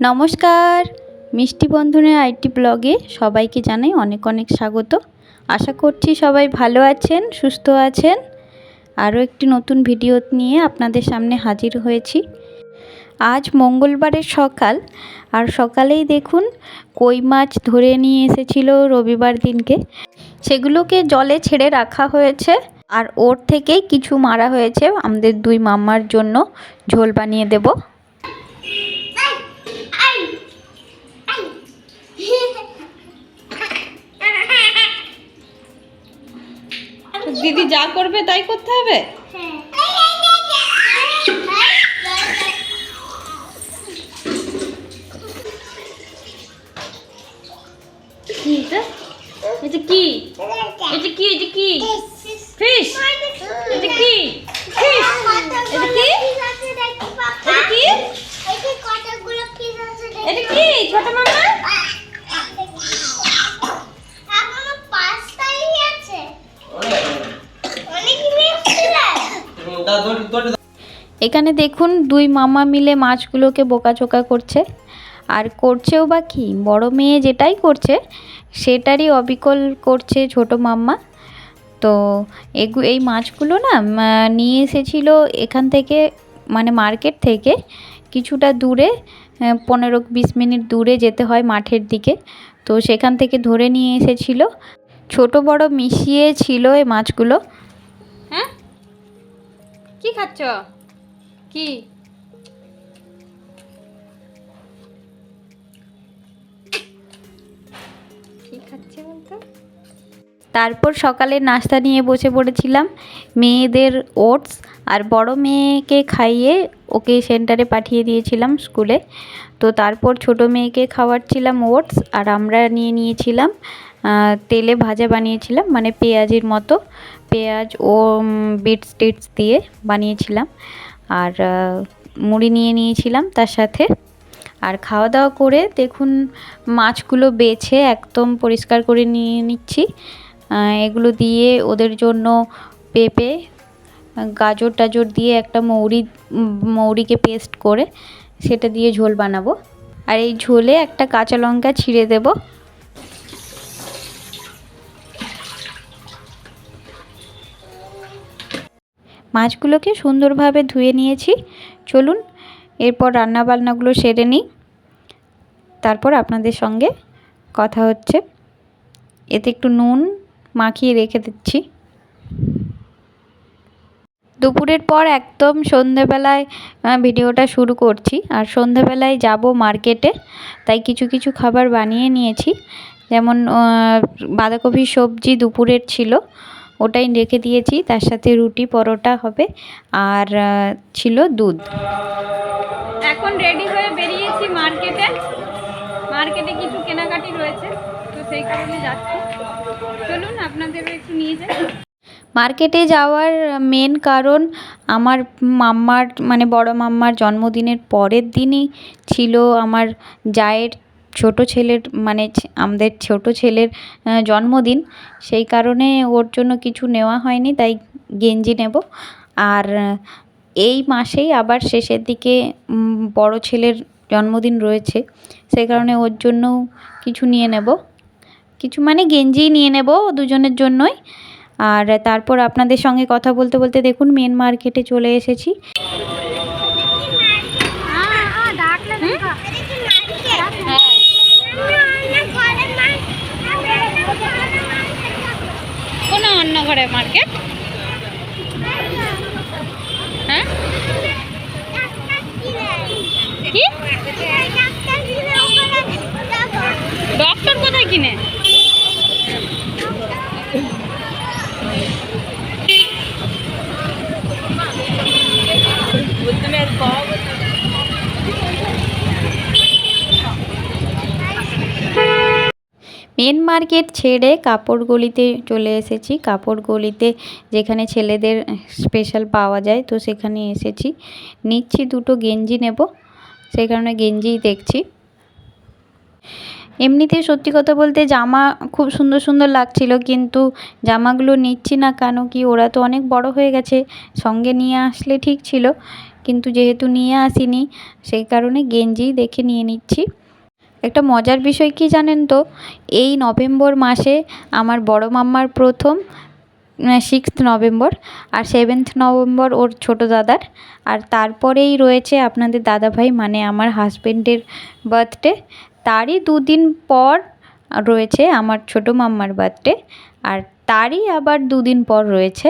নমস্কার, মিষ্টি বন্ধনের আইটি ব্লগে সবাইকে জানাই অনেক অনেক স্বাগত। আশা করছি সবাই ভালো আছেন, সুস্থ আছেন। আরও একটি নতুন ভিডিও নিয়ে আপনাদের সামনে হাজির হয়েছি। আজ মঙ্গলবারের সকাল, আর সকালেই দেখুন কই মাছ ধরে নিয়ে এসেছিল রবিবার দিনকে। সেগুলোকে জলে ছেড়ে রাখা হয়েছে, আর ওর থেকেই কিছু মারা হয়েছে আমাদের দুই মাম্মার জন্য ঝোল বানিয়ে দেব। দিদি যা করবে তাই করতে হবে। এটা কি? এটা কি? এটা কি? ফিশ? এটা কি? ফিশ? এটা কি? এটা কি? এটা কি ছোট মামা? এখানে দেখুন দুই মামা মিলে মাছগুলোকে বোকাচোকা করছে, আর করছেও বা কি, বড় মেয়ে যেটাই করছে সেটারই অবিকল করছে ছোট মাম্মা। তো এই মাছগুলো না নিয়ে এসেছিল এখান থেকে, মানে মার্কেট থেকে কিছুটা দূরে, 15-20 মিনিট দূরে যেতে হয় মাঠের দিকে। তো সেখান থেকে ধরে নিয়ে এসেছিল, ছোট বড় মিশিয়ে ছিল এই মাছগুলো। হ্যাঁ, কি খাচ্ছ? কি খাচ্ছে বলতো? তারপর সকালে নাস্তা নিয়ে বসে পড়েছিলাম। মেয়েদের ওটস, আর বড় মেয়েকে খাইয়ে ওকে সেন্টারে পাঠিয়ে দিয়েছিলাম স্কুলে। তো তারপর ছোট মেয়েকে খাওয়াচ্ছিলাম ওটস, আর আমরা নিয়ে নিয়েছিলাম তেলে ভাজা বানিয়েছিলাম, মানে পেঁয়াজের মতো, পেঁয়াজ ও বিটস টিটস দিয়ে বানিয়েছিলাম। আর মুড়ি নিয়ে নিয়েছিলাম তার সাথে। আর খাওয়া দাওয়া করে দেখুন মাছগুলো বেছে একদম পরিষ্কার করে নিয়ে নিচ্ছি। এগুলো দিয়ে ওদের জন্য পেঁপে, গাজর টাজর দিয়ে একটা মৌরিকে পেস্ট করে সেটা দিয়ে ঝোল বানাবো। আর এই ঝোলে একটা কাঁচা লঙ্কা ছিঁড়ে দেব। মাছগুলোকে সুন্দরভাবে ধুয়ে নিয়েছি। চলুন এরপর রান্নাবান্নাগুলো সেরে নিই, তারপর আপনাদের সঙ্গে কথা হচ্ছে। এতে একটু নুন মাখিয়ে রেখে দিচ্ছি। দুপুরের পর একদম সন্ধেবেলায় ভিডিওটা শুরু করছি। আর সন্ধেবেলায় যাব মার্কেটে, তাই কিছু কিছু খাবার বানিয়ে নিয়েছি। যেমন বাঁধাকপির সবজি দুপুরের ছিল, ওটাই রেখে দিয়েছি। তার সাথে রুটি পরোটা হবে, আর ছিল দুধ। এখন রেডি হয়ে বেরিয়েছি মার্কেটে। মার্কেটে কিছু কেনাকাটি রয়েছে, তো সেই কারণে যাচ্ছি। চলুন আপনাদেরও একটু নিয়ে যাই। মার্কেটে যাওয়ার মেন কারণ, আমার মাম্মার, মানে বড় মাম্মার জন্মদিনের পরের দিনই ছিল আমার জায়ের ছোট ছেলের, মানে আমাদের ছোট ছেলের জন্মদিন। সেই কারণে ওর জন্য কিছু নেওয়া হয়নি, তাই গেঞ্জি নেব। আর এই মাসেই আবার শেষের দিকে বড় ছেলের জন্মদিন রয়েছে, সেই কারণে ওর জন্য কিছু নিয়ে নেব। কিছু মানে গেঞ্জিই নিয়ে নেব দুজনের জন্যই। আর তারপর আপনাদের সঙ্গে কথা বলতে বলতে দেখুন মেন মার্কেটে চলে এসেছি। কোন অন্য ঘরে মার্কেট? হ্যাঁ, কি ডক্টর কোথায় কিনে? মেন মার্কেট ছেড়ে কাপড় গলিতে চলে এসেছি। কাপড় গলিতে যেখানে ছেলেদের স্পেশাল পাওয়া যায়, তো সেখানে এসেছি। নিচ্ছি দুটো গেঞ্জি নেব, সেই কারণে গেঞ্জিই দেখছি। এমনিতে সত্যি কথা বলতে জামা খুব সুন্দর সুন্দর লাগছিল, কিন্তু জামাগুলো নিচ্ছি না কেন কি, ওরা তো অনেক বড় হয়ে গেছে, সঙ্গে নিয়ে আসলে ঠিক ছিল। কিন্তু যেহেতু নিয়ে আসিনি সেই কারণে গেঞ্জিই দেখে নিয়ে নিচ্ছি। একটা মজার বিষয় কি জানেন তো, এই নভেম্বর মাসে আমার বড় মাম্মার প্রথম 6th নভেম্বর, আর 7th নভেম্বর ওর ছোটো দাদার, আর তারপরেই রয়েছে আপনাদের দাদাভাই মানে আমার হাজব্যান্ডের বার্থডে। তারই দুদিন পর রয়েছে আমার ছোটো মাম্মার বার্থডে, আর তারই আবার দুদিন পর রয়েছে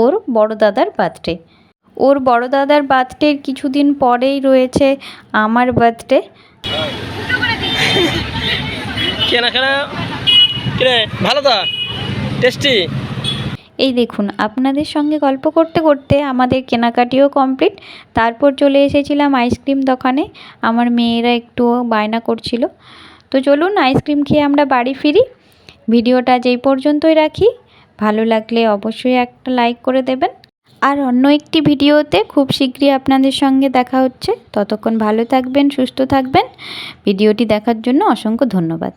ওর বড় দাদার বার্থডে। ওর বড় দাদার বার্থডের কিছুদিন পরেই রয়েছে আমার বার্থডে। কেনাকাটা কিরে ভালো তো, টেস্টি। এই দেখুন, আপনাদের সঙ্গে গল্প করতে করতে আমাদের কেনাকাটিও কমপ্লিট। তারপর চলে এসেছিলাম আইসক্রিম দোকানে, আমার মেয়েরা একটু বায়না করছিল। তো চলুন আইসক্রিম খেয়ে আমরা বাড়ি ফিরি। ভিডিওটা যেই পর্যন্তই রাখি, ভালো লাগলে অবশ্যই একটা লাইক করে দেবেন। আর অন্য একটি ভিডিওতে খুব শীঘ্রই আপনাদের সঙ্গে দেখা হচ্ছে। ততক্ষণ ভালো থাকবেন, সুস্থ থাকবেন। ভিডিওটি দেখার জন্য অসংখ্য ধন্যবাদ।